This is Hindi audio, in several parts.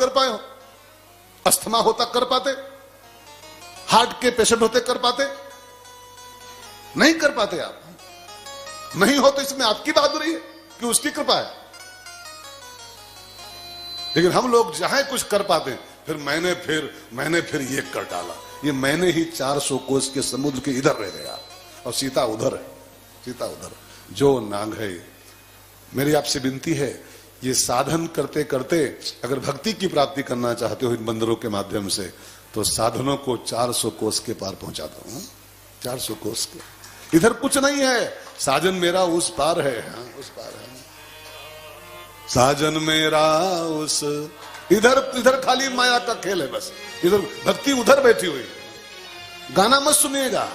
कर पाए हो? अस्थमा होता कर पाते? हार्ट के पेशेंट होते कर पाते? नहीं कर पाते आप। नहीं हो तो इसमें आपकी बहादुरी है कि उसकी कृपा है। लेकिन हम लोग जहां कुछ कर पाते फिर मैंने फिर ये कर डाला। ये मैंने ही 400 कोस के समुद्र के इधर रह गया और सीता उधर है। सीता उधर जो नांग है। मेरी आपसे विनती है, ये साधन करते करते अगर भक्ति की प्राप्ति करना चाहते हो इन बंदरों के माध्यम से, तो साधनों को 400 कोस के पार पहुंचा दो। 400 कोस के इधर कुछ नहीं है। साजन मेरा उस पार है। हाँ, उस पार है साजन मेरा उस। इधर खाली माया का खेल है बस। इधर भक्ति उधर बैठी हुई। गाना मत सुनिएगा,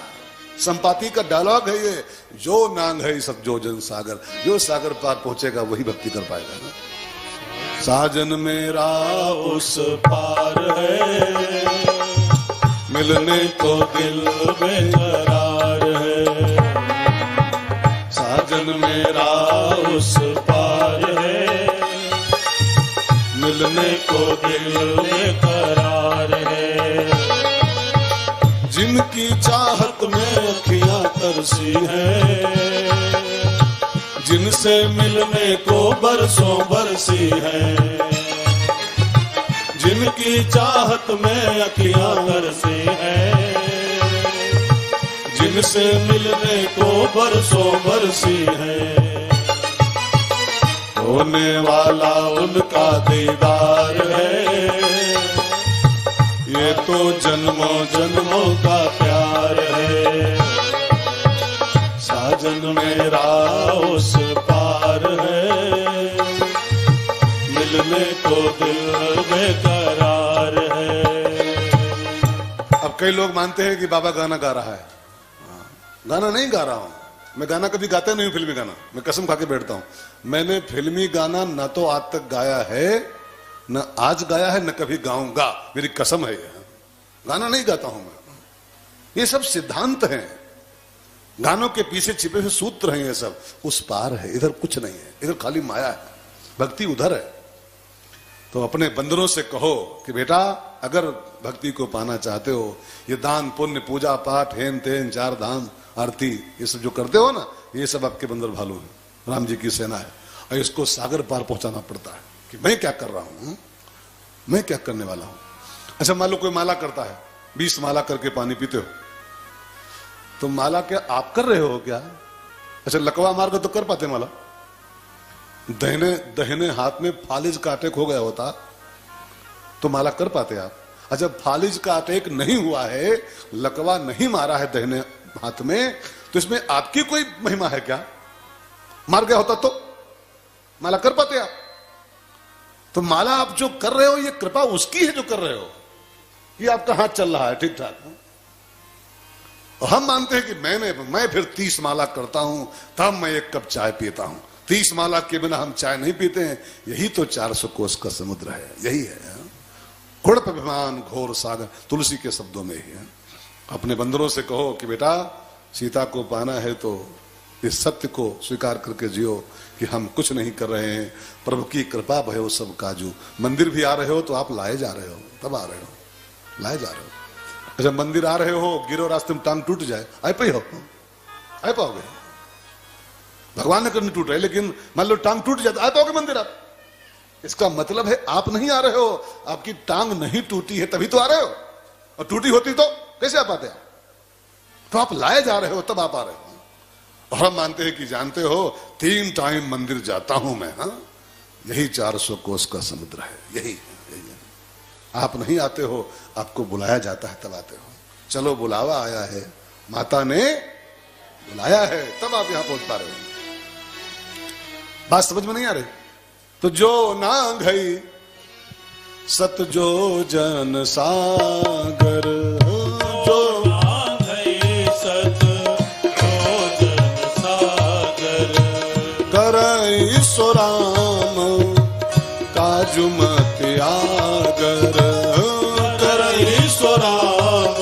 संपाति का डायलॉग है ये। जो नांग है सब जो जन सागर, जो सागर पार पहुंचेगा वही भक्ति कर पाएगा ना। साजन मेरा उस पार है, मिलने को दिल बेकरार है। साजन मेरा उस पार है, मिलने को दिल बेकरार है। जिनकी चाहत में अखियां तरसी है, जिनसे मिलने को बरसों बरसी है। जिनकी चाहत में अखियां तरसी है, जिनसे मिलने को बरसों बरसी है। होने वाला उनका दीदार है, ये तो जन्मों जन्मों का प्यार है। साजन मेरा उस पार है, मिलने को दिल बेकरार है। अब कई लोग मानते हैं कि बाबा गाना गा रहा है। गाना नहीं गा रहा हूं मैं। गाना कभी गाता नहीं हूं, फिल्मी गाना। मैं कसम खा के बैठता हूं, मैंने फिल्मी गाना न तो आज तक गाया है, न आज गाया है, न कभी गाऊंगा। मेरी कसम है। गाना नहीं गाता हूं मैं। ये सब सिद्धांत हैं, गानों के पीछे छिपे हुए सूत्र हैं। ये सब उस पार है, इधर कुछ नहीं है। इधर खाली माया है, भक्ति उधर है। तो अपने बंदरों से कहो कि बेटा अगर भक्ति को पाना चाहते हो, ये दान पुण्य पूजा पाठ हेन तेन 4 धाम आरती ये सब जो करते हो ना, ये सब आपके बंदर भालू है, राम जी की सेना है। और इसको सागर पार पहुंचाना पड़ता है कि मैं क्या कर रहा हूं, मैं क्या करने वाला हूं। अच्छा, मान लो कोई माला करता है, 20 माला करके पानी पीते हो, तो माला क्या आप कर रहे हो क्या? अच्छा, लकवा मार कर तो कर पाते माला? दहने हाथ में फालिज का अटैक हो गया होता तो माला कर पाते आप? अच्छा, फालिज का अटैक नहीं हुआ है, लकवा नहीं मारा है दहने हाथ में, तो इसमें आपकी कोई महिमा है क्या? मार गया होता तो माला कर पाते आप? तो माला आप जो कर रहे हो ये कृपा उसकी है जो कर रहे हो। ये आपका हाथ चल रहा है ठीक ठाक। और हम मानते हैं कि मैं फिर 30 माला करता हूं तब मैं 1 कप चाय पीता हूं। 30 माला के बिना हम चाय नहीं पीते हैं। यही तो 400 कोस का समुद्र है। यही है कुड़प अभिमान घोर सागर, तुलसी के शब्दों में ही है। अपने बंदरों से कहो कि बेटा सीता को पाना है तो इस सत्य को स्वीकार करके जियो कि हम कुछ नहीं कर रहे हैं, प्रभु की कृपा भयो सब काजू। मंदिर भी आ रहे हो तो आप लाए जा रहे हो, तब आ रहे हो, लाए जा रहे हो। अच्छा, मंदिर आ रहे हो, गिरो रास्ते में टांग टूट जाए, आए पे हो, आए पाओगे? भगवान ने करनी टूट रहे, लेकिन मान लो टांग टूट जाए, आए पाओगे मंदिर आप? इसका मतलब है आप नहीं आ रहे हो, आपकी टांग नहीं टूटी है तभी तो आ रहे हो। और टूटी होती तो कैसे आ पाते आप? तो आप लाए जा रहे हो तब आप आ रहे हो। और हम मानते हैं कि जानते हो 3 टाइम मंदिर जाता हूं मैं। हाँ, यही 400 कोस का समुद्र है। यही है। आप नहीं आते हो, आपको बुलाया जाता है तब आते हो। चलो, बुलावा आया है, माता ने बुलाया है, तब आप यहां पहुंच पा रहे हो। बात समझ में नहीं आ रही? तो जो नांग है सत जो जन सागर, जो नांग है सत जो जन सागर, करई सो राम काजु मत आगर, करई सो राम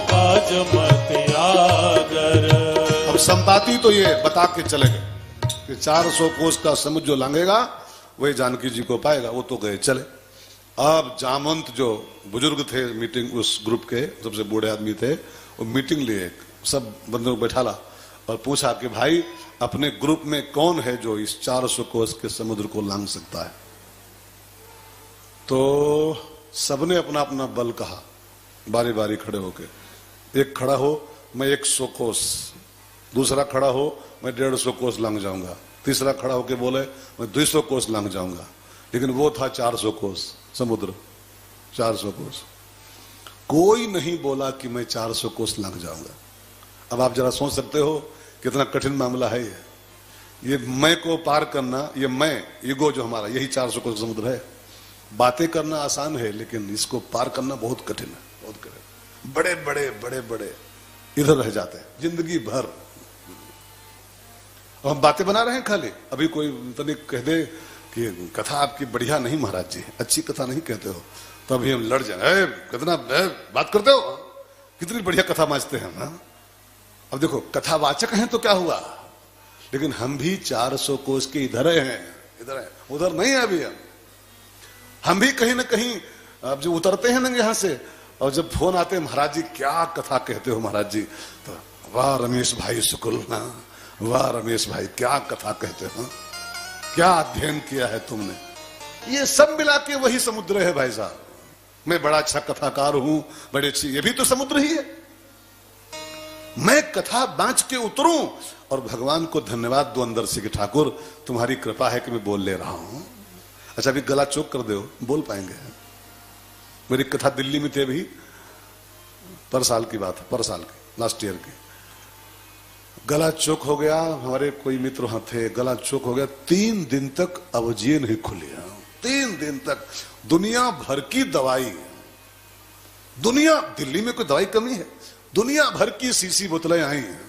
काजु मत आगर। अब संपाति तो ये बता के चले गए कि 400 कोस का समुद्र जो लांघेगा वही जानकी जी को पाएगा। वो तो गए चले। अब जामवंत जो बुजुर्ग थे मीटिंग उस ग्रुप के सबसे बूढ़े आदमी थे, वो मीटिंग लिए, सब बंदों को बैठाला और पूछा कि भाई अपने ग्रुप में कौन है जो इस 400 कोस के समुद्र को लांघ सकता है। तो सबने अपना अपना बल कहा, बारी बारी खड़े होके। एक खड़ा हो मैं 100 कोस, दूसरा खड़ा हो मैं 150 कोस लांघ जाऊंगा, तीसरा खड़ा होके बोले मैं 200 कोस लांघ जाऊंगा। लेकिन वो था 400 कोस समुद्र, 400 कोस। कोई नहीं बोला कि मैं 400 कोस लांघ जाऊंगा। अब आप जरा सोच सकते हो कितना कठिन मामला है ये मैं को पार करना, ये मैं ईगो जो हमारा, यही 400 कोस समुद्र है। बातें करना आसान है लेकिन इसको पार करना बहुत कठिन है, बहुत कठिन। बड़े बड़े बड़े बड़े इधर रह जाते हैं जिंदगी भर। और हम बातें बना रहे हैं खाली। अभी कोई तनिक कह दे कि कथा आपकी बढ़िया नहीं महाराज जी, अच्छी कथा नहीं कहते हो, तो अभी हम लड़ जाए, कितना बात करते हो, कितनी बढ़िया कथा मांझते हैं हम। अब देखो कथावाचक हैं तो क्या हुआ, लेकिन हम भी 400 कोस के इधर हैं, इधर है, उधर नहीं है अभी। हम भी कहीं ना कहीं अब जो उतरते हैं ना यहाँ से, और जब फोन आते हैं महाराज जी क्या कथा कहते हो महाराज जी, तो वाह रमेश भाई शुक्ल, वाह रमेश भाई क्या कथा कहते हो, क्या अध्ययन किया है तुमने। ये सब मिला के वही समुद्र है भाई साहब। मैं बड़ा अच्छा कथाकार हूं, बड़े अच्छी, ये भी तो समुद्र ही है। मैं कथा बांच के उतरूं और भगवान को धन्यवाद दो अंदर से कि ठाकुर तुम्हारी कृपा है कि मैं बोल ले रहा हूं। अच्छा अभी गला चोक कर दो, बोल पाएंगे। मेरी कथा दिल्ली में थी अभी, पर साल की बात है, पर साल की, लास्ट ईयर की। गला चोक हो गया, हमारे कोई मित्र वहां थे, गला चोक हो गया, 3 दिन तक अवजिए नहीं खुली। 3 दिन तक दुनिया भर की दवाई, दुनिया, दिल्ली में कोई दवाई कमी है, दुनिया भर की शीशी बोतलें आई हैं,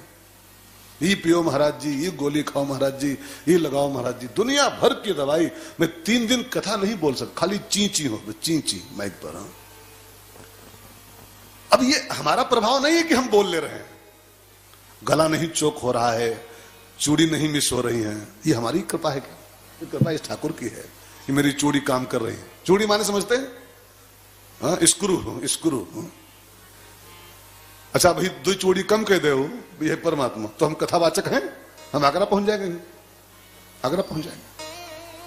ये पियो महाराज जी, ये गोली खाओ महाराज जी, ये लगाओ महाराज जी, दुनिया भर की दवाई। मैं 3 दिन कथा नहीं बोल सकता, खाली ची हो, ची माइक पर। अब ये हमारा प्रभाव नहीं है कि हम बोल ले रहे हैं, गला नहीं चोक हो रहा है, चूड़ी नहीं मिस हो रही है, ये हमारी कृपा है क्या? ये कृपा इस ठाकुर की है कि मेरी चूड़ी काम कर रही है। चूड़ी माने समझते हैं? हाँ, स्क्रू। अच्छा भाई 2 चूड़ी कम कह दे, ये परमात्मा, तो हम कथावाचक हैं, हम आगरा पहुंच जाएंगे, आगरा पहुंच जाएंगे।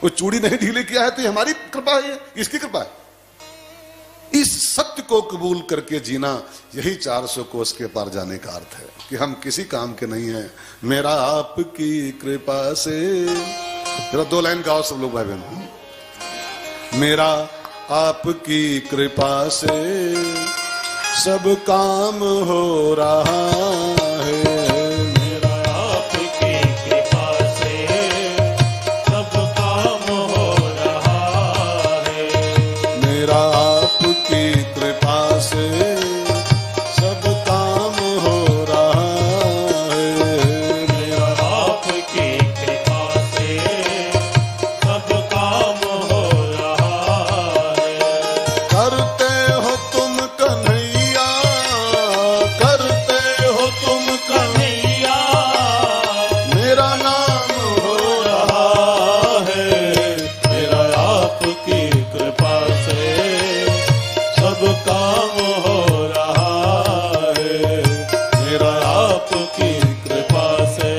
वो चूड़ी नहीं ढीले किया है तो ये हमारी कृपा है, इसकी कृपा है। इस सत्य को कबूल करके जीना, यही 400 कोस के पार जाने का अर्थ है कि हम किसी काम के नहीं है, मेरा आपकी कृपा से। जरा 2 लाइन गाओ सब लोग भाई बहन। मेरा आपकी कृपा से सब काम हो रहा है, मेरा आपकी कृपा से सब काम हो रहा है, मेरा आपकी कृपा से सब काम हो रहा है, मेरा आपकी कृपा से सब काम हो रहा है। करते हो तुम कन्हैया, करते हो तुम कन्हैया मेरा नाम हो रहा है, मेरा आपकी कृपा से सब काम हो रहा है, मेरा आपकी कृपा से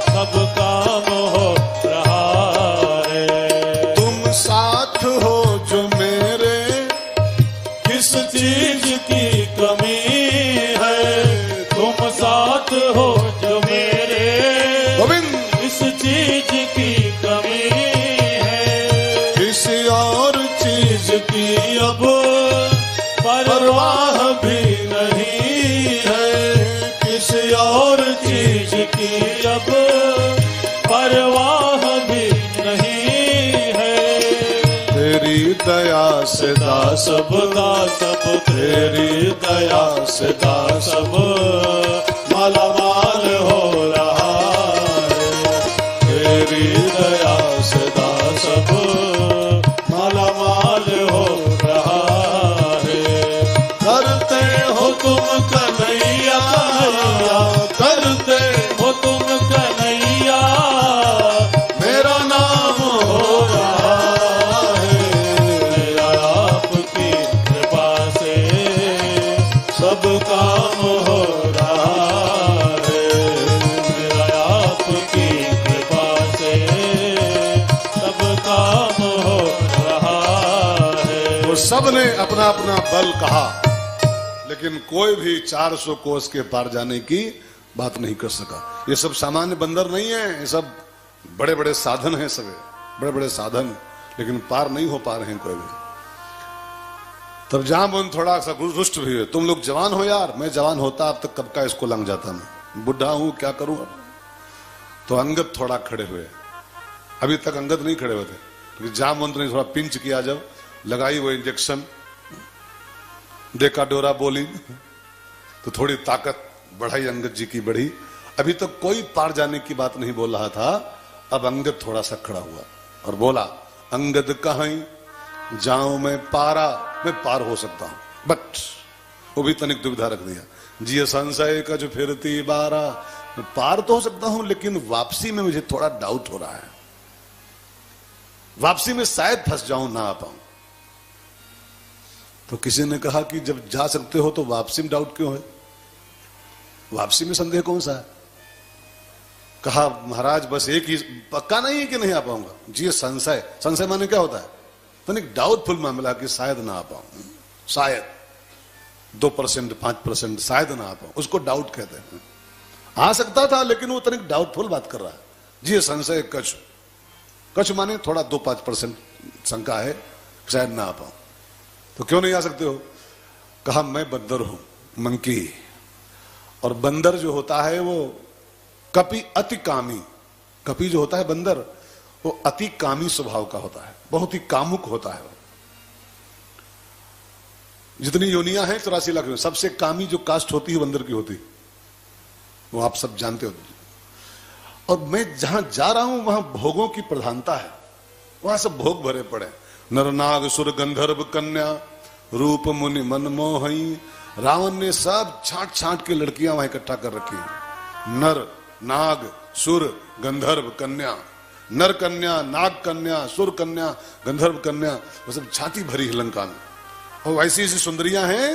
सब काम हो रहा है। तुम साथ हो जो मेरे, किस चीज की कमी है, तुम साथ हो जो मेरे, गोविंद इस चीज की कमी है, किसी और चीज की अब परवाह भी नहीं है, किसी और चीज की अब परवाह भी नहीं है। तेरी दया से दास सब का सब तेरी दया से का सब मालामाल हो रहा है, तेरी दया से का सब मालामाल हो रहा है। करते हो तुम कन्हैया, करते हो तुम कन्हैया, मेरा नाम हो रहा है, तो सबने अपना अपना बल कहा, लेकिन कोई भी 400 कोस के पार जाने की बात नहीं कर सका। ये सब सामान्य बंदर नहीं है, ये सब बड़े बड़े साधन हैं, सब बड़े बड़े साधन, लेकिन पार नहीं हो पा रहे हैं कोई भी। तब जाम्बुवन थोड़ा सा रुष्ट भी हुए, तुम लोग जवान हो यार, मैं जवान होता अब तक कब का इसको लंघ जाता, मैं बुढ़ा हूं क्या करूं अब। तो अंगद थोड़ा खड़े हुए, अभी तक अंगद नहीं खड़े हुए थे, क्योंकि जाम्बुवन ने थोड़ा पिंच किया, जब लगाई वो इंजेक्शन, देखा डोरा बोली, तो थोड़ी ताकत बढ़ाई अंगद जी की बढ़ी। अभी तक कोई पार जाने की बात नहीं बोल रहा था, अब अंगद थोड़ा सा खड़ा हुआ और बोला, अंगद कहीं जाऊं मैं पारा, मैं पार हो सकता हूं, बट वो भी तनिक दुविधा रख दिया, जी संशय का जो फिरती बारा, मैं पार तो हो सकता हूं, लेकिन वापसी में मुझे थोड़ा डाउट हो रहा है, वापसी में शायद फंस जाऊं, ना आ पाऊं। तो किसी ने कहा कि जब जा सकते हो तो वापसी में डाउट क्यों है, वापसी में संदेह कौन सा है। कहा महाराज बस एक ही, पक्का नहीं है कि नहीं आ पाऊंगा, जी संशय, संशय माने क्या होता है, तो एक डाउटफुल मामला कि शायद ना आ पाऊं, शायद 2% 5% शायद ना आ पाऊं, उसको डाउट कहते हैं। आ सकता था लेकिन वो तनिक डाउटफुल बात कर रहा है, जी संशय कछ, कछ माने थोड़ा 2-5% शंका है, शायद ना आ पाऊं। तो क्यों नहीं आ सकते हो, कहा मैं बंदर हूं, मंकी, और बंदर जो होता है वो कपि अति कामी, कपि जो होता है बंदर, वो अति कामी स्वभाव का होता है, बहुत ही कामुक होता है। जितनी योनियां हैं 84 लाख में, सबसे कामी जो कास्ट होती है बंदर की होती, वो आप सब जानते हो। और मैं जहां जा रहा हूं वहां भोगों की प्रधानता है, वहां सब भोग भरे पड़े, नरनाग सुर गंधर्व कन्या रूप मुनि मनमोहई। रावण ने सब छांट छांट के लड़कियां वहां इकट्ठा कर रखी हैं, नर नाग सुर गंधर्व कन्या, नर कन्या, नाग कन्या, सुर कन्या, गंधर्व कन्या, वो सब छाती भरी है लंका में। और वैसी ऐसी सुंदरियां हैं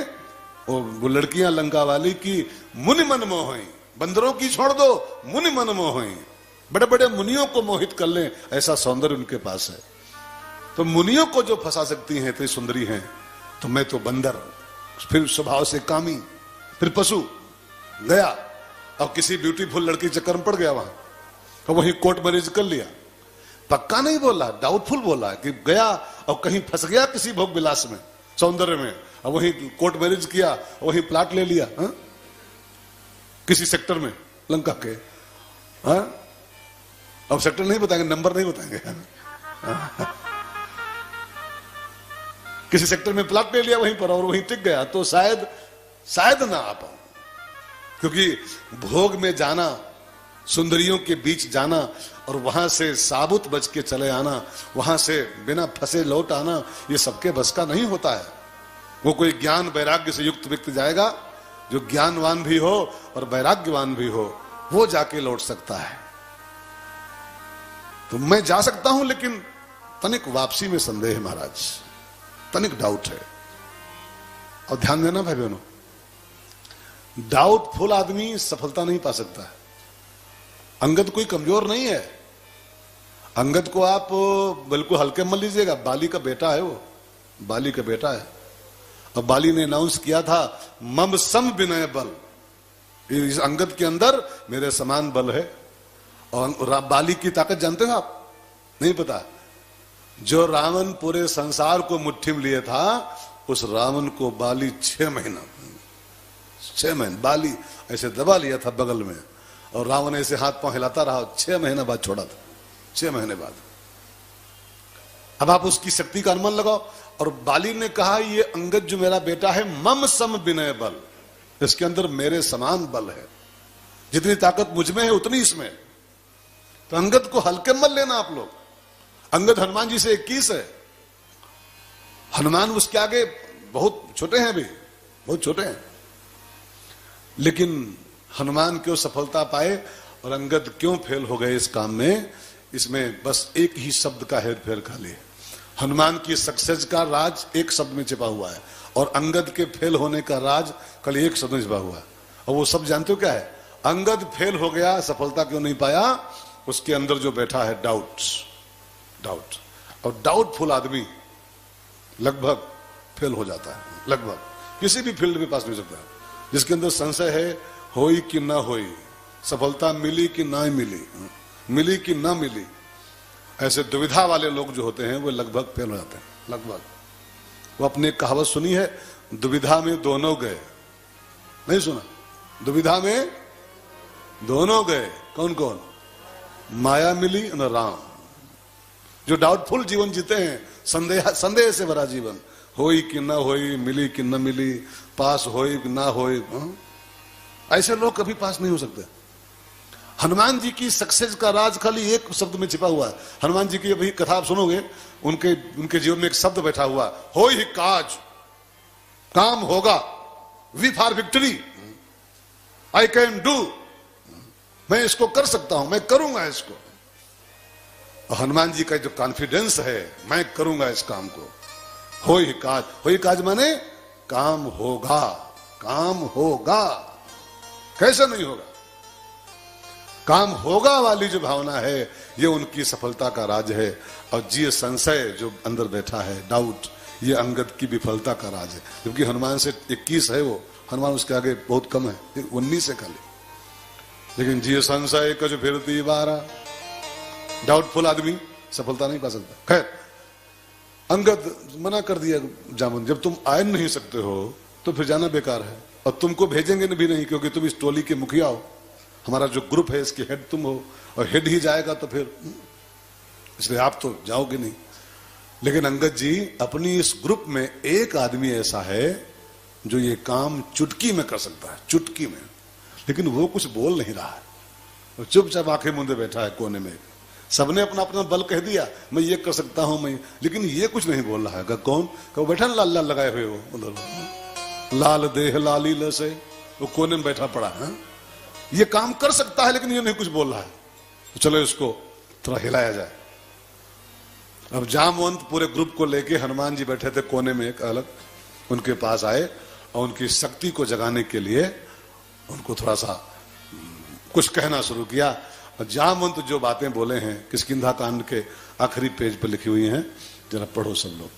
वो लड़कियां लंका वाली की, मुनि मनमोहई, बंदरों की छोड़ दो, मुनि मनमोहई, बड़े बड़े मुनियों को मोहित कर ले, ऐसा सौंदर्य उनके पास है। तो मुनियों को जो फंसा सकती हैं, इतनी सुंदरी हैं, तो मैं तो बंदर, फिर स्वभाव से कामी, फिर पशु, गया और किसी ब्यूटीफुल लड़की चक्कर में पड़ गया वहां, तो वहीं कोर्ट मैरिज कर लिया, पक्का नहीं बोला, डाउटफुल बोला कि गया और कहीं फंस गया किसी भोग विलास में, सौंदर्य में, और वहीं कोर्ट मैरिज किया, वहीं प्लाट ले लिया, हा? किसी सेक्टर में लंका के, हा? अब सेक्टर नहीं बताएंगे, नंबर नहीं बताएंगे, किसी सेक्टर में प्लाट ले लिया वहीं पर और वहीं टिक गया, तो शायद ना आ पाऊं, क्योंकि भोग में जाना, सुंदरियों के बीच जाना और वहां से साबुत बच के चले आना, वहां से बिना फंसे लौट आना, ये सबके बस का नहीं होता है। वो कोई ज्ञान वैराग्य से युक्त व्यक्ति जाएगा, जो ज्ञानवान भी हो और वैराग्यवान भी हो, वो जाके लौट सकता है। तो मैं जा सकता हूं, लेकिन तनिक वापसी में संदेह है महाराज, तनिक डाउट है। और ध्यान देना भाई बहनों, डाउटफुल आदमी सफलता नहीं पा सकता है। अंगद कोई कमजोर नहीं है, अंगद को आप बिल्कुल हल्के मत लीजिएगा, बाली का बेटा है वो, बाली का बेटा है। और बाली ने अनाउंस किया था, मम सम विनय बल, इस अंगद के अंदर मेरे समान बल है। और बाली की ताकत जानते हो आप, नहीं पता? जो रावण पूरे संसार को मुट्ठी में लिए था, उस रावण को बाली 6 महीने बाली ऐसे दबा लिया था बगल में, और रावण ऐसे हाथ पांव हिलाता रहा, 6 महीने बाद छोड़ा था, 6 महीने बाद। अब आप उसकी शक्ति का अनुमान लगाओ। और बाली ने कहा, ये अंगद जो मेरा बेटा है, मम सम विनय बल, इसके अंदर मेरे समान बल है, जितनी ताकत मुझ में है उतनी इसमें। तो अंगद को हल्के मत लेना आप लोग। अंगद हनुमान जी से 21 है, हनुमान उसके आगे बहुत छोटे हैं, अभी बहुत छोटे हैं, लेकिन हनुमान क्यों सफलता पाए और अंगद क्यों फेल हो गए इस काम में, इसमें बस एक ही शब्द का हेर फेर खाली है। हनुमान की सक्सेस का राज एक शब्द में छिपा हुआ है, और अंगद के फेल होने का राज कल एक शब्द में छिपा हुआ है। और वो सब जानते हो क्या है? अंगद फेल हो गया, सफलता क्यों नहीं पाया? उसके अंदर जो बैठा है डाउट। और डाउटफुल आदमी लगभग फेल हो जाता है, लगभग किसी भी फील्ड में पास नहीं हो सकता। जिसके अंदर संशय है होई कि ना होई, सफलता मिली कि ना मिली, मिली कि ना मिली, ऐसे दुविधा वाले लोग जो होते हैं वो लगभग फेल हो जाते हैं, लगभग। वो अपनी कहावत सुनी है, दुविधा में दोनों गए, नहीं सुना? दुविधा में दोनों गए, कौन कौन? माया मिली न राम। जो डाउटफुल जीवन जीते हैं, संदेह से भरा जीवन, होई कि ना होई, मिली कि न मिली, पास होई कि ना होई, ऐसे लोग कभी पास नहीं हो सकते। हनुमान जी की सक्सेस का राज खाली एक शब्द में छिपा हुआ है। हनुमान जी की अभी कथा आप सुनोगे, उनके जीवन में एक शब्द बैठा हुआ, होई ही काज, काम होगा, V for victory, I can do, मैं इसको कर सकता हूं, मैं करूंगा इसको। और हनुमान जी का जो कॉन्फिडेंस है, मैं करूंगा इस काम को, होई ही काज। होई काज माने काम होगा, काम होगा, कैसे नहीं होगा, काम होगा वाली जो भावना है, ये उनकी सफलता का राज है। और जी संशय जो अंदर बैठा है, डाउट, ये अंगद की विफलता का राज है। क्योंकि हनुमान से 21 है वो, हनुमान उसके आगे बहुत कम है, 19 है खाली। लेकिन जी संशय का जो फिरती 12, डाउटफुल आदमी सफलता नहीं पा सकता। खैर, अंगद मना कर दिया जामुन, जब तुम आ नहीं सकते हो तो फिर जाना बेकार है, और तुमको भेजेंगे भी नहीं, क्योंकि तुम इस टोली के मुखिया हो, हमारा जो ग्रुप है इसके हेड तुम हो, और हेड ही जाएगा तो फिर, इसलिए आप तो जाओगे नहीं। लेकिन अंगद जी, अपनी इस ग्रुप में एक आदमी ऐसा है जो ये काम चुटकी में कर सकता है, चुटकी में। लेकिन वो कुछ बोल नहीं रहा है, वो चुपचाप आंखें मूंदे बैठा है कोने में। सबने अपना अपना बल कह दिया, मैं ये कर सकता हूं, मैं, लेकिन ये कुछ नहीं बोल रहा है। कौन? वो बैठा लाल लाल लगाए हुए, वो उधर लाल देह लाली लसे, वो कोने में बैठा पड़ा है। ये काम कर सकता है लेकिन ये नहीं कुछ बोल रहा है, तो चलो इसको थोड़ा हिलाया जाए। अब जामवंत पूरे ग्रुप को लेके, हनुमान जी बैठे थे कोने में एक अलग, उनके पास आए और उनकी शक्ति को जगाने के लिए उनको थोड़ा सा कुछ कहना शुरू किया। और जामवंत जो बातें बोले हैं किष्किंधा कांड के आखिरी पेज पर लिखी हुई हैं, जरा पढ़ो सब लोग।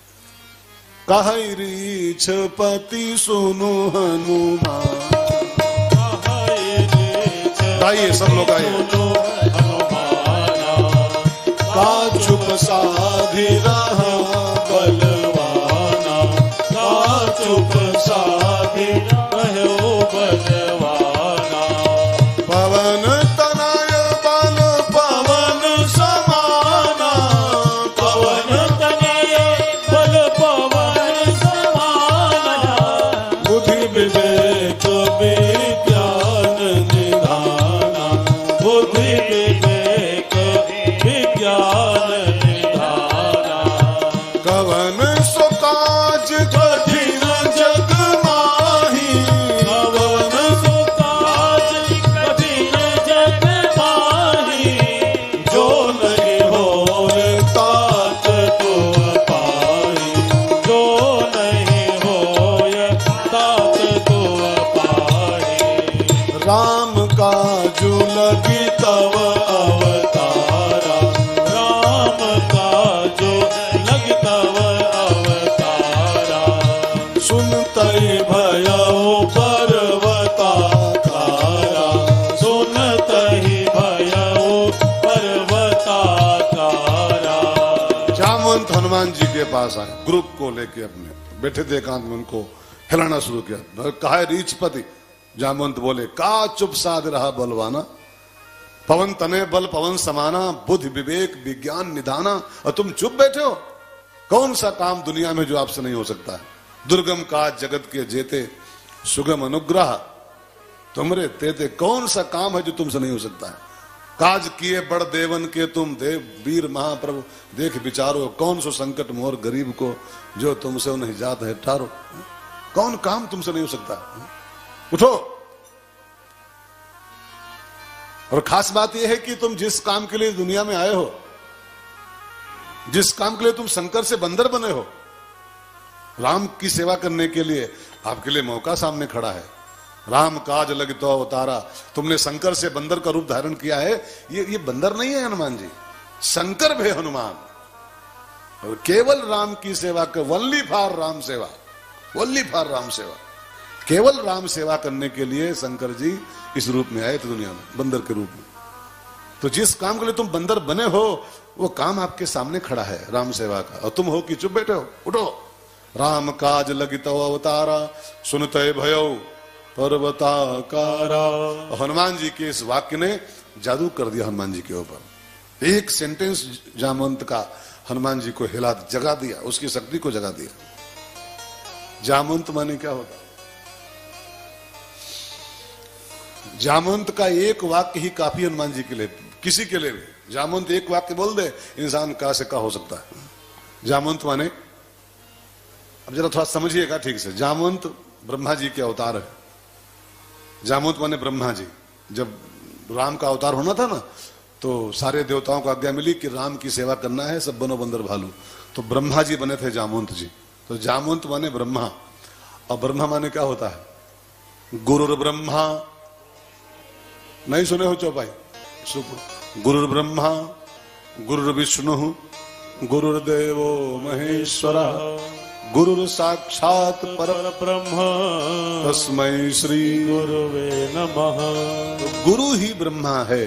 कहै रीछ पति सुनु हनुमान, आइए सब लोग आइए। का चुप साधि रहा बलवाना, का चुप साधि रहो बलवाना। पवन तनय बल पवन समाना, पवन तनय बल पवन समाना। बुद्धि विवेक विज्ञान निधाना, बुद्धि विवेक विज्ञान निधाना। कवन सो काज कठिन जग माही, कवन सो काज कठिन जग माही। जो नहीं होय तात तो पाई, जो नहीं होय तात तो पाई। राम काजु लगी तव अवतारा, राम काजो लग तव अवतारा। सुनतई भयउ पर्वताकारा, सुनतई भयउ पर्वताकारा। जामवंत हनुमान जी के पास आए, ग्रुप को लेके अपने बैठे थे एकांत में, उनको हिलाना शुरू किया। कहा रीछपति, जामवंत बोले, का चुप साध रहा बलवाना, पवन तने बल पवन समाना, बुद्धि विवेक विज्ञान निधाना। और तुम चुप बैठे हो? कौन सा काम दुनिया में जो आपसे नहीं हो सकता है? दुर्गम काज जगत के जेते, सुगम अनुग्रह तुमरे तेते। कौन सा काम है जो तुमसे नहीं हो सकता है? काज किए बड़ देवन के तुम देव वीर महाप्रभु, देख विचारो कौन सो संकट मोर गरीब को, जो तुमसे नहीं जात है ठारो। कौन काम तुमसे नहीं हो सकता? उठो। और खास बात यह है कि तुम जिस काम के लिए दुनिया में आए हो, जिस काम के लिए तुम शंकर से बंदर बने हो, राम की सेवा करने के लिए आपके लिए मौका सामने खड़ा है। राम काज लग तो अवतारा, तुमने शंकर से बंदर का रूप धारण किया है। ये बंदर नहीं है हनुमान जी, शंकर भी हनुमान। और केवल राम की सेवा कर, वनली फॉर राम सेवा, ओनली फॉर राम सेवा। केवल राम सेवा करने के लिए शंकर जी इस रूप में आए थे दुनिया में, बंदर के रूप में। तो जिस काम के लिए तुम बंदर बने हो वो काम आपके सामने खड़ा है, राम सेवा का, और तुम हो कि चुप बैठे हो? उठो। राम काज लगितो अवतारा सुनते भयो पर्वताकारा। हनुमान जी के इस वाक्य ने जादू कर दिया हनुमान जी के ऊपर। एक सेंटेंस जामवंत का हनुमान जी को हिला, जगा दिया, उसकी शक्ति को जगा दिया। जामवंत माने क्या होता? जामवंत का एक वाक्य ही काफी हनुमान जी के लिए, किसी के लिए भी। जामवंत एक वाक्य बोल दे, इंसान का से का हो सकता है। जामवंत माने, अब जरा थोड़ा समझिएगा ठीक से। जामवंत ब्रह्मा जी के अवतार है। जामवंत माने ब्रह्मा जी। जब राम का अवतार होना था ना, तो सारे देवताओं को आज्ञा मिली कि राम की सेवा करना है, सब बनो बंदर भालू। तो ब्रह्मा जी बने थे जामवंत जी। तो जामवंत माने ब्रह्मा, और ब्रह्मा माने क्या होता है? गुरुर ब्रह्मा। नहीं सुने हो चौपाई? गुरुर ब्रह्मा गुरुर विष्णु गुरुर्देवो महेश्वरा गुरुर साक्षात परब्रह्म तस्मै श्री गुरुवे नमः। तो गुरु ही ब्रह्मा है।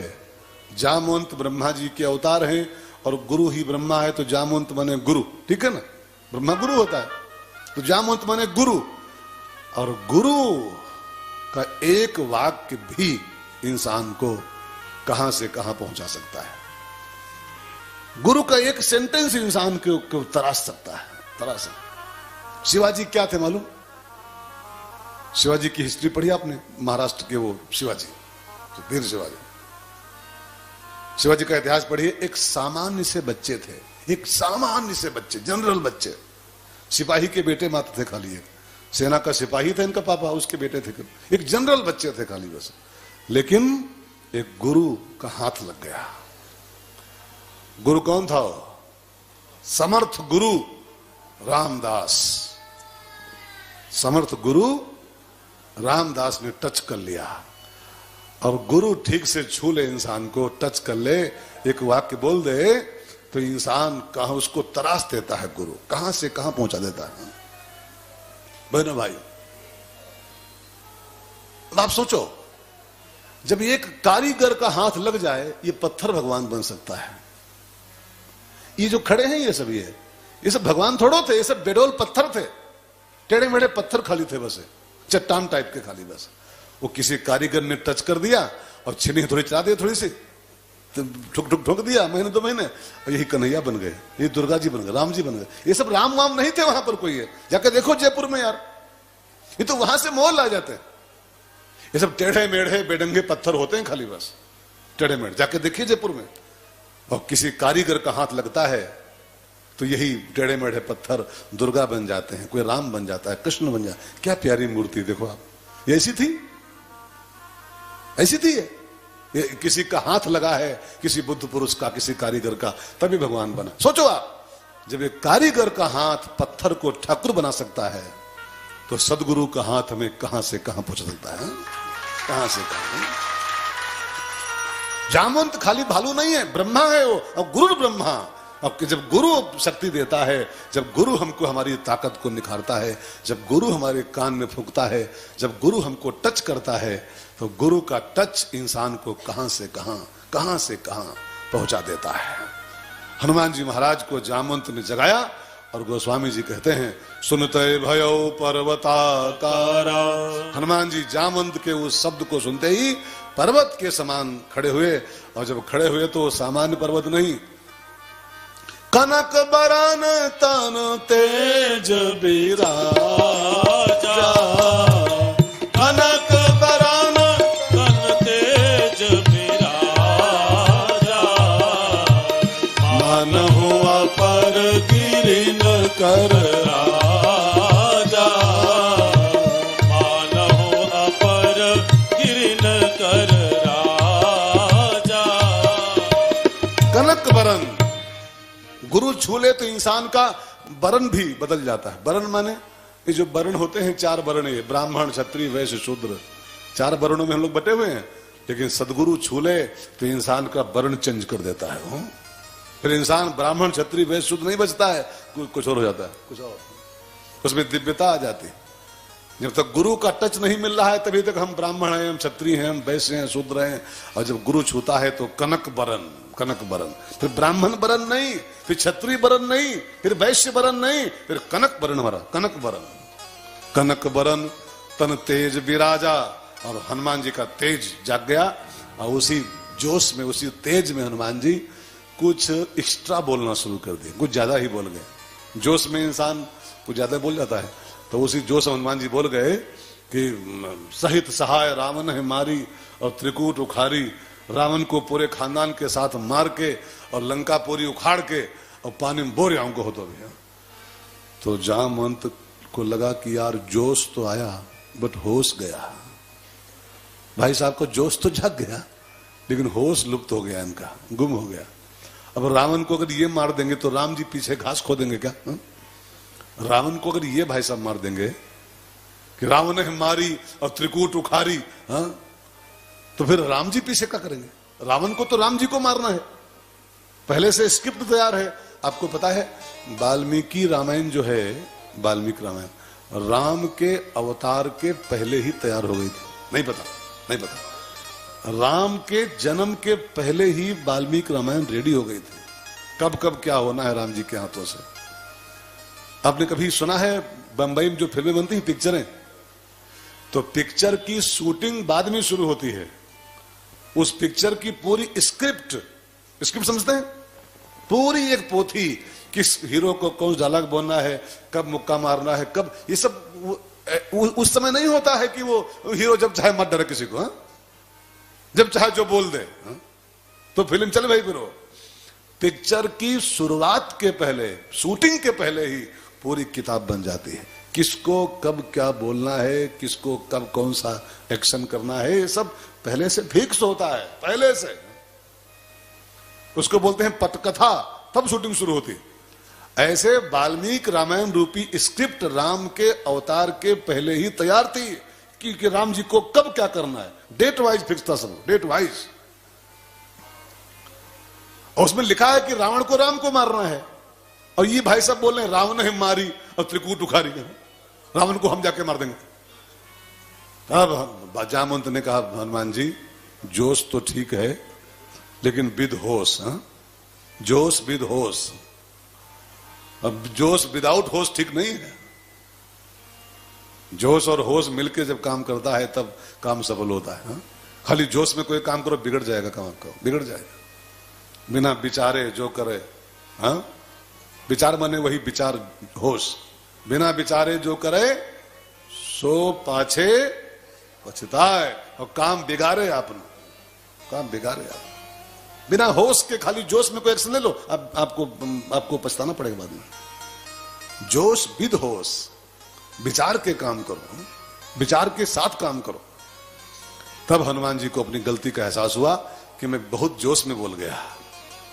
जामवंत ब्रह्मा जी के अवतार हैं और गुरु ही ब्रह्मा है, तो जामवंत माने गुरु, ठीक है ना? ब्रह्मा गुरु होता है, तो जामवंत माने गुरु। और गुरु का एक वाक्य भी इंसान को कहां से कहां पहुंचा सकता है। गुरु का एक सेंटेंस इंसान को तराश सकता है, तराश सकता। शिवाजी क्या थे मालूम? शिवाजी की हिस्ट्री पढ़ी आपने? महाराष्ट्र के वो शिवाजी, तो वीर शिवाजी। शिवाजी का इतिहास पढ़िए। एक सामान्य से बच्चे थे, एक सामान्य से बच्चे, जनरल बच्चे, सिपाही के बेटे मात्र थे खाली। एक सेना का सिपाही था इनका पापा, उसके बेटे थे। एक जनरल बच्चे थे खाली बस। लेकिन एक गुरु का हाथ लग गया। गुरु कौन था? समर्थ गुरु रामदास। समर्थ गुरु रामदास ने टच कर लिया। और गुरु ठीक से छू ले इंसान को, टच कर ले, एक वाक्य बोल दे, तो इंसान कहां उसको तराश देता है। गुरु कहां से कहां पहुंचा देता है। बहनों भाई, आप सोचो, जब एक कारीगर का हाथ लग जाए, ये पत्थर भगवान बन सकता है। ये जो खड़े हैं ये सब भगवान थोड़ो थे, ये सब बेडोल पत्थर थे, टेढ़े मेढ़े पत्थर खाली थे, बस चट्टान टाइप के खाली। बस वो किसी कारीगर ने टच कर दिया और छीनी थोड़ी चला दी, थोड़ी सी ठुक ठुक ठुक दिया, महीने 2 महीने, और यही कन्हैया बन गए, ये दुर्गा जी बन गए, राम जी बन गए। ये सब राम वाम नहीं थे वहां पर कोई है। जाकर देखो जयपुर में यार, ये तो वहां से मोल ला जाते हैं। ये सब टेढ़े मेढ़े बेडंगे पत्थर होते हैं खाली, बस टेढ़े मेढ़े। जाके देखिए जयपुर में, और किसी कारीगर का हाथ लगता है तो यही टेढ़े मेढ़े पत्थर दुर्गा बन जाते हैं, कोई राम बन जाता है, कृष्ण बन जाता है। क्या प्यारी मूर्ति देखो आप, ये ऐसी थी, ऐसी थी ये किसी का हाथ लगा है, किसी बुद्ध पुरुष का, किसी कारीगर का, तभी भगवान बना। सोचो आप, जब एक कारीगर का हाथ पत्थर को ठाकुर बना सकता है, तो सदगुरु का हाथ हमें कहां से कहां पहुंच सकता है, कहां से कहां। जामवंत खाली भालू नहीं है, ब्रह्मा है वो, और गुरु ब्रह्मा। अब जब गुरु शक्ति देता है, जब गुरु हमको हमारी ताकत को निखारता है, जब गुरु हमारे कान में फूंकता है, जब गुरु हमको टच करता है, तो गुरु का टच इंसान को कहां से कहां पहुंचा देता है। हनुमान जी महाराज को जामवंत ने जगाया, और गोस्वामी जी कहते हैं, सुनते भयो पर्वताकारा। हनुमान जी जामवंत के उस शब्द को सुनते ही पर्वत के समान खड़े हुए, और जब खड़े हुए तो सामान्य पर्वत नहीं, कनक बरन तन तेज बिराजा, कनक बरन तन तेज बिराजा, मानहु अपर गिरिन कर राजा, मानहु अपर गिरिन कर राजा। कनक बरन, गुरु छू ले तो इंसान का वर्ण भी बदल जाता है। वर्ण माने ये जो वर्ण होते हैं, 4 वर्ण है, ब्राह्मण क्षत्रिय वैश्य शूद्र, 4 वर्णों में हम लोग बटे हुए हैं। लेकिन सदगुरु छू ले तो इंसान का वर्ण चेंज कर देता है। फिर इंसान ब्राह्मण क्षत्रिय वैश्य शूद्र नहीं बचता है, कुछ और हो जाता है, कुछ और। उसमें दिव्यता आ जाती। जब तक गुरु का टच नहीं मिल रहा है तभी तक हम ब्राह्मण हैं, हम क्षत्रिय हैं, हम वैश्य हैं, शूद्र हैं। और जब गुरु छूता है तो कनक बरन, कनक बरन, फिर ब्राह्मण बरन नहीं, फिर क्षत्रिय बरन नहीं, फिर वैश्य बरन नहीं, फिर कनक बरन हमारा, कनक बरन। कनक बरन तन तेज विराजा, और हनुमान जी का तेज जाग गया। और उसी जोश में, उसी तेज में हनुमान जी कुछ एक्स्ट्रा बोलना शुरू कर दिए, कुछ ज्यादा ही बोल गए। जोश में इंसान कुछ ज्यादा बोल जाता है, तो उसी जोश में हनुमान जी बोल गए कि सहित सहाय रावण है मारी और त्रिकूट उखाड़ी, रावण को पूरे खानदान के साथ मार के और लंका पूरी उखाड़ के और पानी में बोर आऊंगा हो तो भैया। तो जामवंत को लगा कि यार जोश तो आया बट होश गया। भाई साहब को जोश तो जाग गया लेकिन होश लुप्त हो गया, इनका गुम हो गया। अब रावण को अगर ये मार देंगे तो राम जी पीछे घास खो देंगे क्या? रावण को अगर ये भाई साहब मार देंगे कि रावण ने मारी और त्रिकूट उखाड़ी, तो फिर राम जी पीछे क्या करेंगे? रावण को तो राम जी को मारना है, पहले से स्क्रिप्ट तैयार है। आपको पता है वाल्मीकि रामायण जो है, वाल्मीकि रामायण राम के अवतार के पहले ही तैयार हो गई थी। नहीं पता, नहीं पता। राम के जन्म के पहले ही वाल्मीकि रामायण रेडी हो गई थी। कब कब क्या होना है राम जी के हाथों से। आपने कभी सुना है बंबई में जो फिल्में बनती हैं, पिक्चरें, तो पिक्चर की शूटिंग बाद में शुरू होती है। उस पिक्चर की पूरी स्क्रिप्ट समझते हैं, पूरी एक पोथी, किस हीरो को कौन डायलॉग बोलना है, कब मुक्का मारना है, कब, ये सब उस समय नहीं होता है कि वो हीरो जब चाहे मत डरे किसी को, जब चाहे जो बोल दे तो फिल्म चल भाई। फिर पिक्चर की शुरुआत के पहले, शूटिंग के पहले ही पूरी किताब बन जाती है। किसको कब क्या बोलना है, किसको कब कौन सा एक्शन करना है, ये सब पहले से फिक्स होता है, पहले से। उसको बोलते हैं पटकथा, तब शूटिंग शुरू होती। ऐसे वाल्मीकि रामायण रूपी स्क्रिप्ट राम के अवतार के पहले ही तैयार थी कि राम जी को कब क्या करना है, डेट वाइज फिक्स था सब, डेट वाइज। और उसमें लिखा है कि रावण को राम को मारना है, और ये भाई साहब बोल रहे हैं रावण ने मारी और त्रिकूट उखाड़ी, रावण को हम जाके मार देंगे। अब जामवंत ने कहा हनुमान जी जोश तो ठीक है लेकिन विद होश, जोश विद होश। अब जोश विदाउट होश ठीक नहीं है। जोश और होश मिलके जब काम करता है तब काम सफल होता है। खाली जोश में कोई काम करो बिगड़ जाएगा, काम आपका बिगड़ जाएगा। बिना विचारे जो करे, विचार माने वही विचार होश, बिना विचारे जो करे सो पाछे पछताए, और काम बिगाड़े आपने, काम बिगाड़े आप। बिना होश के खाली जोश में कोई एक्शन ले लो, आपको पछताना पड़ेगा बाद में। जोश विद होश, विचार के काम करो, विचार के साथ काम करो। तब हनुमान जी को अपनी गलती का एहसास हुआ कि मैं बहुत जोश में बोल गया,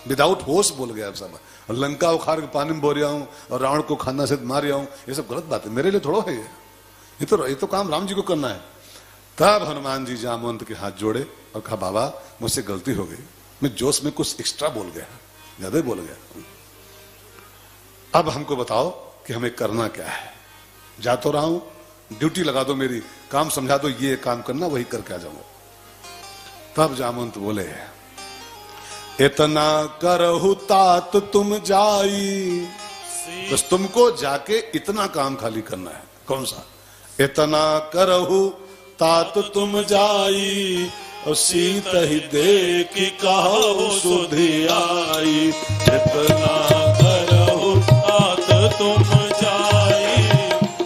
विदाउट होश बोल गया सब। लंका उखाड़ के पानी में बो रहा हूं और रावण को खाना से मार रहा हूं, ये सब गलत बात है, मेरे लिए थोड़ा है ये तो काम राम जी को करना है। तब हनुमान जी जामवंत के हाथ जोड़े और कहा बाबा मुझसे गलती हो गई, मैं जोश में कुछ एक्स्ट्रा बोल गया, ज्यादा ही बोल गया। अब हमको बताओ कि हमें करना क्या है। जा तो रहा हूं, ड्यूटी लगा दो मेरी, काम समझा दो, ये काम करना, वही करके आ जाऊंगा। तब जामवंत बोले इतना करहु तात तुम जाई, बस तुमको जाके इतना काम खाली करना है। कौन सा? इतना करहु तात तुम जाई, और सीत ही देखी कहो सुधि आई। इतना करहु तात तुम जाई,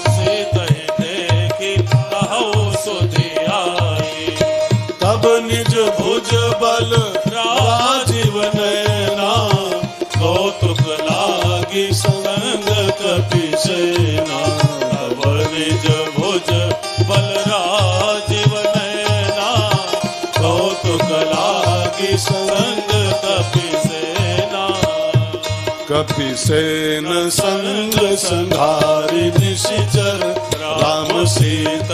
सीत ही देखी कहो सुधि आई। तब निज भुज बल राजीव नैना, कौतुक लागी संग कपि सेना। तब निज भुज बल राजीव नैना, कौतुक लागी संग कपि सेना। कपि सेन संग संघारी निशिचर राम सीत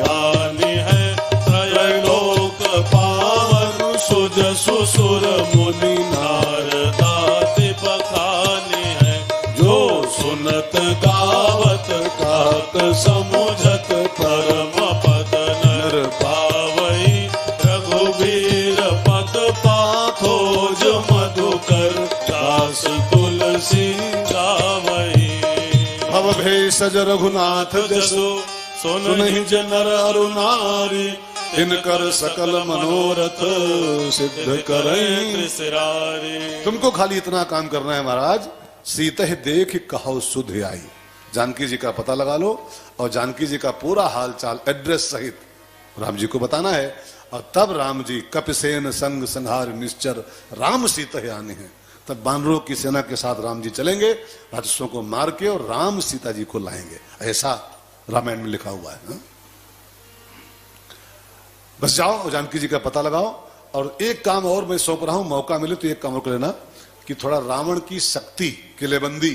आनी है, त्रैलोक पावन सुज सुसुर मुनि नारदाति बखानी है। जो सुनत गावत का समुझत परम पद नर पावई रघुबीर पद पाथोज मधुकर दास तुलसी गावई। भवभेषज रघुनाथ जसो सुनहि नर अरु नारी इनकर सकल मनोरथ सिद्ध करें सिरारी। तुमको खाली इतना काम करना है महाराज, सीते देख कहो सुध आई। जानकी जी का पता लगा लो और जानकी जी का पूरा हाल चाल एड्रेस सहित राम जी को बताना है। और तब राम जी कपिसेन संग संहार निश्चर राम सीता आने हैं। तब बानरों की सेना के साथ राम जी चलेंगे, राक्षसों को मार के और राम सीता जी को लाएंगे। ऐसा रामायण में लिखा हुआ है ना? बस जाओ जानकी जी का पता लगाओ। और एक काम और मैं सौंप रहा हूं, मौका मिले तो एक काम और कर लेना कि थोड़ा रावण की शक्ति, किलेबंदी,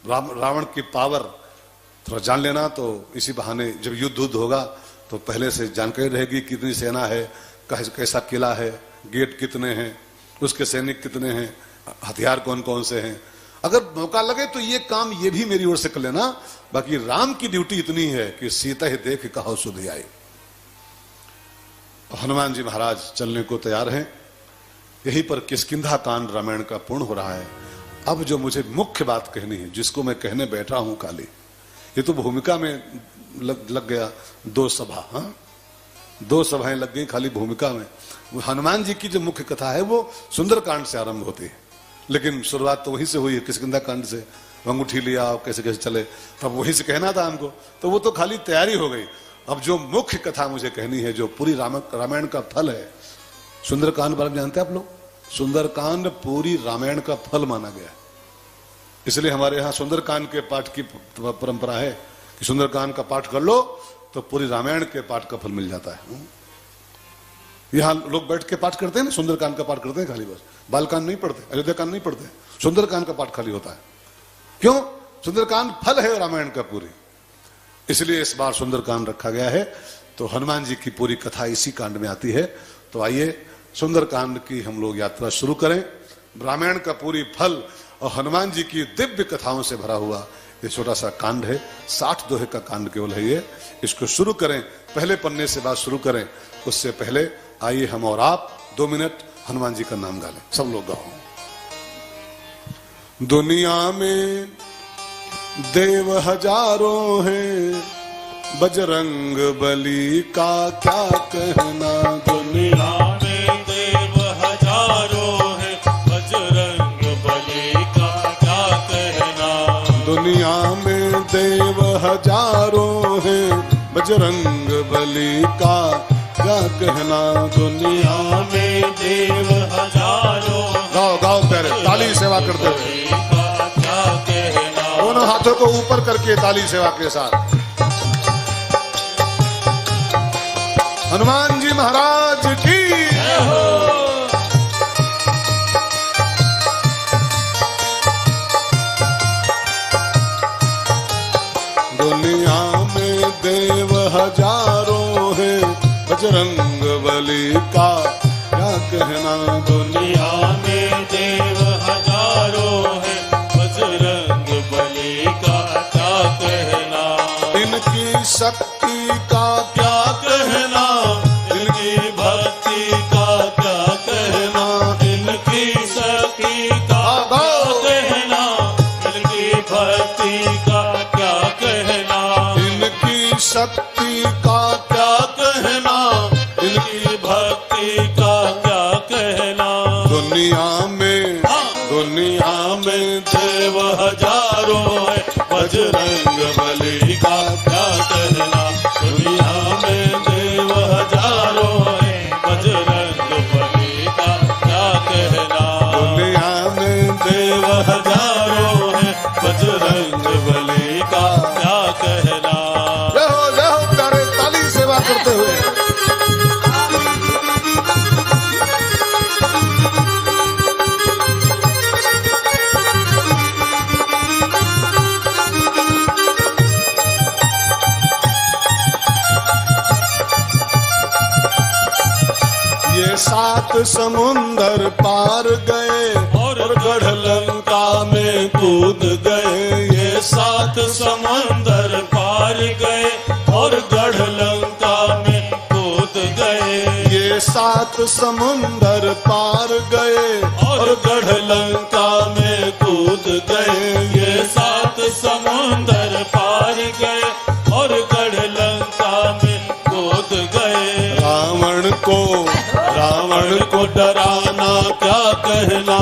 रावण की पावर थोड़ा जान लेना। तो इसी बहाने जब युद्ध होगा तो पहले से जानकारी रहेगी कितनी सेना है, कैसा किला है, गेट कितने हैं, उसके सैनिक कितने हैं, हथियार कौन कौन से हैं। अगर मौका लगे तो ये काम ये भी मेरी ओर से कर लेना। बाकी राम की ड्यूटी इतनी है कि सीता ही देख कहो सुध आई। हनुमान जी महाराज चलने को तैयार हैं। यहीं पर किष्किंधा कांड रामायण का पूर्ण हो रहा है। अब जो मुझे मुख्य बात कहनी है, जिसको मैं कहने बैठा हूं काली, ये तो भूमिका में लग गया। 2 सभा, हाँ 2 सभाएं लग गई खाली भूमिका में। हनुमान जी की जो मुख्य कथा है वो सुंदर कांड से आरंभ होती है, लेकिन शुरुआत तो वहीं से हुई है, किष्किंधा कांड से। अंगूठी लिया और कैसे कैसे चले, तब वहीं से कहना था हमको, तो वो तो खाली तैयारी हो गई। अब जो मुख्य कथा मुझे कहनी है, जो पूरी रामायण का फल है, सुंदरकांड बारे में जानते हैं आप लोग? सुंदरकांड पूरी रामायण का फल माना गया है। इसलिए हमारे यहाँ सुंदरकांड के पाठ की परंपरा है कि सुंदरकांड का पाठ कर लो तो पूरी रामायण के पाठ का फल मिल जाता है। यहाँ लोग बैठ के पाठ करते हैं ना, सुंदरकांड का पाठ करते हैं खाली, बस बालकांड नहीं पढ़ते, अयोध्या कांड नहीं पढ़ते, सुंदरकांड का पाठ खाली होता है। क्यों? सुंदरकांड फल है रामायण का पूरी, इसलिए इस बार सुंदरकांड रखा गया है। तो हनुमान जी की पूरी कथा इसी कांड में आती है। तो आइए सुंदरकांड की हम लोग यात्रा शुरू करें। रामायण का पूरी फल और हनुमान जी की दिव्य कथाओं से भरा हुआ ये छोटा सा कांड है। 60 दोहे का कांड केवल है ये। इसको शुरू करें, पहले पन्ने से बात शुरू करें। उससे पहले आइए हम और आप 2 मिनट हनुमान जी का नाम गा लें। सब लोग गाओ। दुनिया में देव हजारों हैं, बजरंग बली का क्या कहना। दुनिया में देव हजारों हैं, बजरंग बली का क्या कहना। दुनिया में देव हजारों हैं, बजरंग बली का क्या कहना। दुनिया में देव हजारों, गाओ गाओ प्यारे, ताली सेवा करते हुए क्या कहना। दोनों हाथों को ऊपर करके ताली सेवा के साथ। हनुमान जी महाराज की जय हो। दुनिया में देव हजारों हैं, बजरंग बली का क्या कहना। दुनिया में देव हजारों हैं, बजरंग बली का क्या कहना। इनकी शक्ति का क्या कहना, इनकी भक्ति का क्या कहना। इनकी शक्ति का क्या कहना, इनकी भक्ति का क्या कहना। इनकी शक्ति का क्या कहना, इनकी भक्ति का क्या कहना। दुनिया में देव हजारों हैं, बजरंग बली का क्या कहना। दुनिया में देव हजारों हैं, बजरंग बली का क्या कहना। दुनिया में देव हजारों हैं, बजरंग बली का क्या कहना। जय हो प्यारे, ताली सेवा करते हुए। ये 7 समुंदर पार गए और गढ़ लंका में कूद गए। ये 7 समंदर पार गए और गढ़ लंका में कूद गए। ये 7 समुंदर पार गए और गढ़ लंका में कूद गए। ये 7 समुंदर पार गए और गढ़ लंका में कूद गए। रावण को डराना क्या कहना,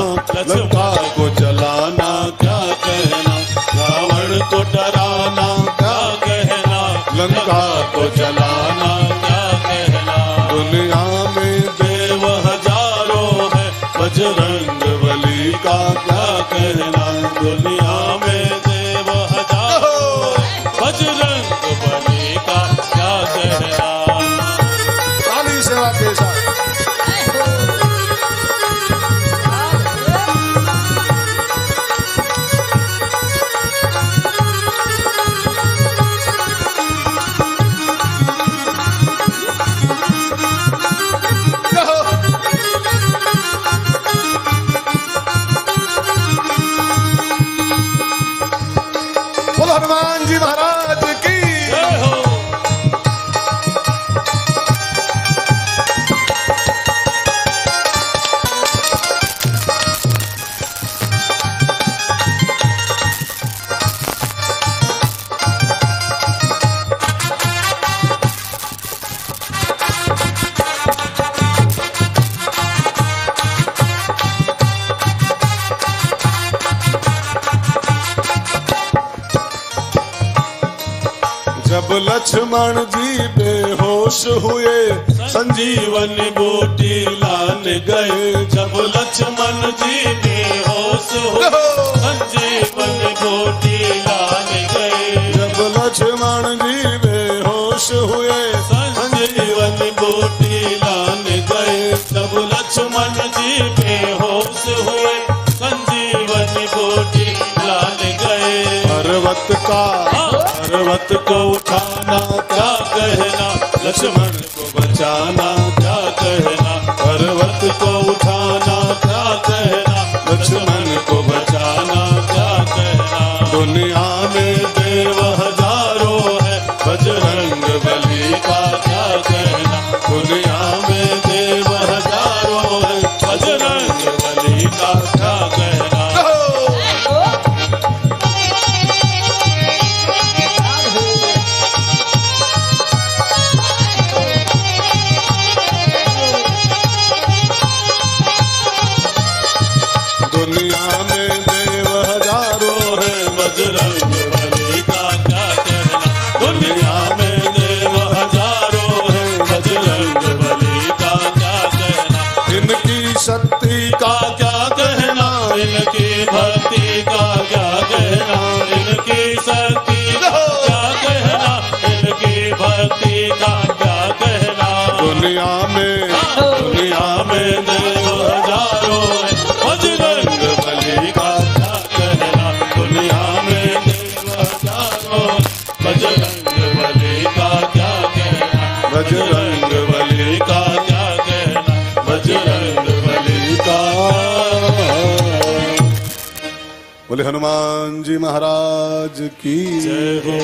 लंका को जलाना क्या कहना। रावण को डराना क्या कहना, लंका को जलाना क्या कहना। दुनिया में देव हजारों है, बजरंग बली का क्या कहना। दुनिया में देव हजारों है, बजरंग बली का क्या कहना। काली सेवा के साथ हनुमान जी महाराज की जय हो। जब लक्ष्मण जी बेहोश हुए संजीवन बूटी लान गए। जब लक्ष्मण जी बेहोश हुए, संजीवन बूटी लान गए। जब लक्ष्मण जी बेहोश हुए संजीवन बूटी लान गए। जब लक्ष्मण जी बेहोश हुए, संजीवन बूटी लान गए। पर्वत को उठाना क्या कहना, लक्ष्मण को बचाना क्या कहना। पर्वत को उठाना क्या कहना, लक्ष्मण को बचाना क्या कहना। दुनिया में देव हजारों है, बजरंग बली का क्या कहना। दुनिया में देव हजारों है, बजरंग बली का क्या कहना। दुनिया में देव हजारों है बजरंग बली का क्या कहना। दुनिया में देव हजारों है, बजरंग बली का क्या कहना। इनकी शक्ति का क्या कहना, इनकी भक्ति का क्या कहना। इनकी शक्ति का क्या कहना, इनकी भक्ति का क्या कहना। दुनिया में देव हजारों है, बजरंग बली का क्या कहना। दुनिया में देव हजारों, बजरंग बली का क्या कहना। बजरंग बली का क्या कहना, बजरंग बली का। बोले हनुमान जी महाराज की जय हो।